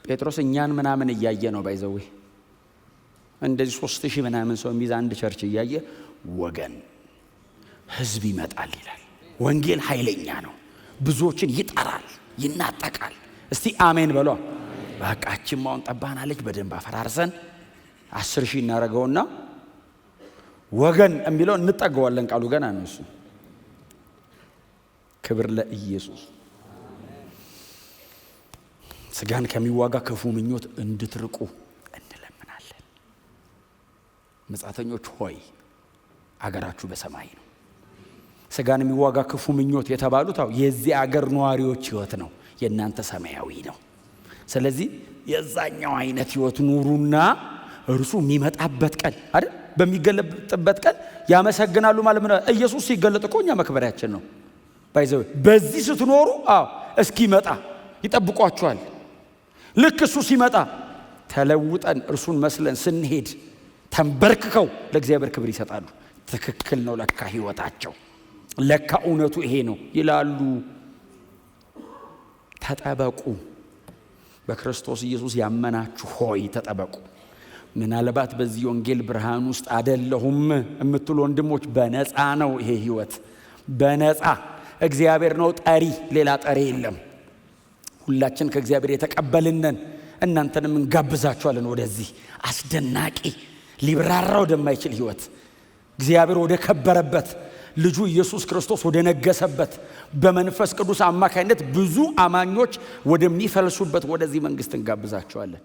Speaker 1: ጴጥሮስ እኛን ምናምን እያየ ነው ባይዘው እንደዚህ 3000 ምናምን ሰው የሚይዝ አንድ ቸርች እያየ ወገን ህዝብ ይመጣል ይላል ወንጌል ኃይለኛ ነው ብዙዎችን ይጠራል ይናጠቃል እስቲ አሜን በሏ በቃችን ማውን ጠባናለች በደንብ አፈራርሰን 10000 እናረጋውና ወገን የሚለው እንጠጋዋለን ቃሉ ገና ነው እሱ ክብር ለኢየሱስ ስጋን ከሚዋጋ ክፉ ምኞት እንድትርቁ እንለምናለን መጻተኞች ሆይ አገራችሁ በሰማይ ነው ስጋን የሚዋጋ ክፉ ምኞት የተባሉት የዚህ አገር ነዋሪዎች ህይወት ነው የናንተ ሰማያዊ ነው ስለዚህ የዛኛው አይነት ህይወት ኑሩና እርሱ የሚመጣበት ቀን አይደል በሚገለጥበት ቀን ያመሰግናሉ ማለት ነው ኢየሱስ ሲገለጥ እኮ እኛ መክበሪያችን ነው ባይዘው በዚህ ስትኖሩ እስኪመጣ ይጠብቋችኋል ልክ እሱ ሲመጣ ተለውጠን እርሱን መስለን ስንሄድ ተንበርክከው ለእግዚአብሔር ክብር ይሰጣሉ ትክክል ነው ለካ ህይወታቸው ለካ እውነቱ ይሄ ነው ይላሉ ተጠበቁ በክርስቶስ ኢየሱስ ያመናችሁ ሆይ ተጠበቁ ምናልባት በዚህ ወንጌል ብርሃን ውስጥ አይደለሁም እምትሉ ወንድሞች በነፃ ነው ይሄ ህይወት በነፃ እግዚአብሔር ነው ጠሪ ሌላ ጠሪ የለም ሁላችን ከእግዚአብሔር የተቀበልነን እናንተንም እንጋብዛችኋለን ወደዚህ አስደናቂ ሊብራራ ወደማይችል ህይወት እግዚአብሔር ወደ ከበረበት ልጁ ኢየሱስ ክርስቶስ ወደ ነገሰበት በመንፈስ ቅዱስ አማካይነት ብዙ አማኞች ወደሚፈልሱበት ወደዚህ መንግስት እንጋብዛችኋለን